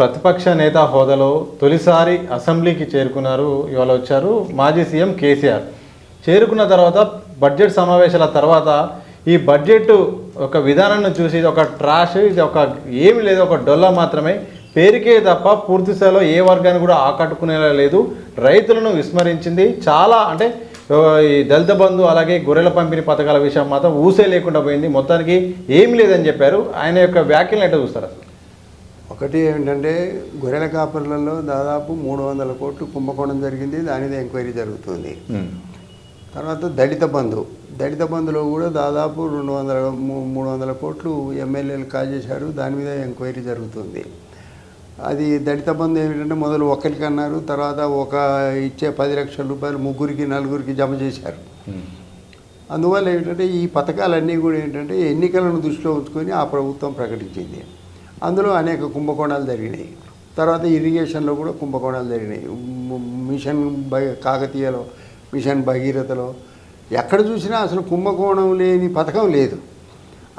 ప్రతిపక్ష నేత హోదాలో తొలిసారి అసెంబ్లీకి చేరుకున్నారు. ఇవాళ వచ్చారు మాజీ సీఎం కేసీఆర్. చేరుకున్న తర్వాత బడ్జెట్ సమావేశాల తర్వాత ఈ బడ్జెట్ ఒక విధానాన్ని చూసి ఇది ఒక ట్రాష్, ఇది ఒక ఏమి లేదు, ఒక డొల్ల మాత్రమే, పేరుకే తప్ప పూర్తి స్థాయిలో ఏ వర్గాన్ని కూడా ఆకట్టుకునేలా లేదు, రైతులను విస్మరించింది. చాలా అంటే ఈ దళిత బంధు అలాగే గొర్రెల పంపిణీ పథకాల విషయం మాత్రం ఊసే లేకుండా పోయింది. మొత్తానికి ఏమి లేదని చెప్పారు. ఆయన యొక్క వ్యాఖ్యలను ఎట్లా చూస్తారు? అసలు ఒకటి ఏంటంటే గొర్రెల కాపర్లలో దాదాపు 300 కోట్లు కుంభకోణం జరిగింది, దాని మీద ఎంక్వైరీ జరుగుతుంది. తర్వాత దళిత బంధులో కూడా దాదాపు 300 కోట్లు ఎమ్మెల్యేలు కాజేశారు, దాని మీద ఎంక్వైరీ జరుగుతుంది. అది దళిత బంధు ఏమిటంటే మొదలు ఒక్కరికి అన్నారు, తర్వాత ఒక ఇచ్చే 10 లక్షల రూపాయలు ముగ్గురికి నలుగురికి జమ చేశారు. అందువల్ల ఏంటంటే ఈ పథకాలన్నీ కూడా ఏంటంటే ఎన్నికలను దృష్టిలో ఉంచుకొని ఆ ప్రభుత్వం ప్రకటించింది. అందులో అనేక కుంభకోణాలు జరిగినాయి. తర్వాత ఇరిగేషన్లో కూడా కుంభకోణాలు జరిగినాయి. మిషన్ కాకతీయలో, మిషన్ భగీరథలో ఎక్కడ చూసినా అసలు కుంభకోణం లేని పథకం లేదు.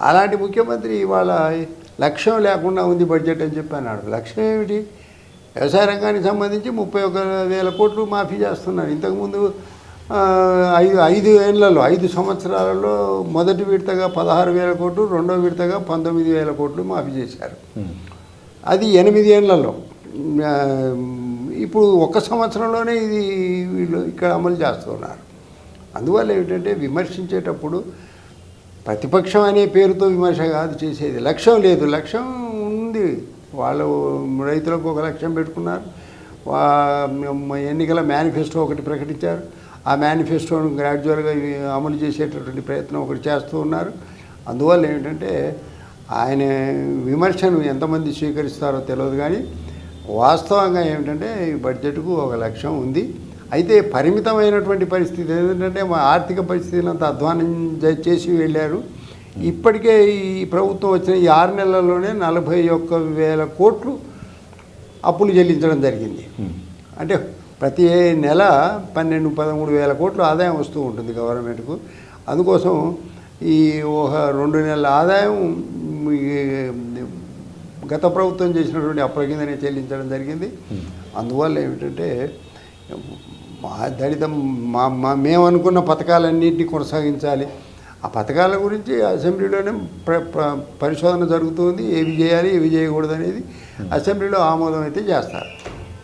అలాంటి ముఖ్యమంత్రి ఇవాళ లక్ష్యం లేకుండా ఉంది బడ్జెట్ అని చెప్పి అన్నాడు. లక్ష్యం ఏమిటి? వ్యవసాయ రంగానికి సంబంధించి 31,000 కోట్లు మాఫీ చేస్తున్నారు. ఇంతకుముందు 5 సంవత్సరాలలో మొదటి విడతగా 16,000 కోట్లు, రెండో విడతగా 19,000 కోట్లు మాఫీ చేశారు. అది 8 ఏళ్లలో. ఇప్పుడు 1 సంవత్సరంలోనే ఇది వీళ్ళు ఇక్కడ అమలు చేస్తున్నారు. అందువల్ల ఏమిటంటే విమర్శించేటప్పుడు ప్రతిపక్షం అనే పేరుతో విమర్శ కాదు చేసేది. లక్ష్యం లేదు, లక్ష్యం ఉంది. వాళ్ళు రైతులకు ఒక లక్ష్యం పెట్టుకున్నారు. ఎన్నికల మేనిఫెస్టో ఒకటి ప్రకటించారు. ఆ మేనిఫెస్టోను గ్రాడ్యువల్గా అమలు చేసేటటువంటి ప్రయత్నం ఒకటి చేస్తూ ఉన్నారు. అందువల్ల ఏమిటంటే ఆయన విమర్శను ఎంతమంది స్వీకరిస్తారో తెలియదు, కానీ వాస్తవంగా ఏమిటంటే ఈ బడ్జెట్కు ఒక లక్ష్యం ఉంది. అయితే పరిమితమైనటువంటి పరిస్థితి ఏంటంటే మా ఆర్థిక పరిస్థితిని అంత అధ్వానం చేసి వెళ్ళారు. ఇప్పటికే ఈ ప్రభుత్వం వచ్చిన ఈ 6 నెలల్లోనే 41,000 కోట్లు అప్పులు చెల్లించడం జరిగింది. అంటే ప్రతి నెల 12-13 వేల కోట్లు ఆదాయం వస్తూ ఉంటుంది గవర్నమెంట్కు. అందుకోసం ఈ ఒక 2 నెలల ఆదాయం గత ప్రభుత్వం చేసినటువంటి అప్పుల కిందనే చెల్లించడం జరిగింది. అందువల్ల ఏమిటంటే మేము అనుకున్న పథకాలన్నింటినీ కొనసాగించాలి. ఆ పథకాల గురించి అసెంబ్లీలోనే పరిశోధన జరుగుతుంది. ఏవి చేయాలి, ఏవి చేయకూడదు అనేది అసెంబ్లీలో ఆమోదం అయితే చేస్తారు.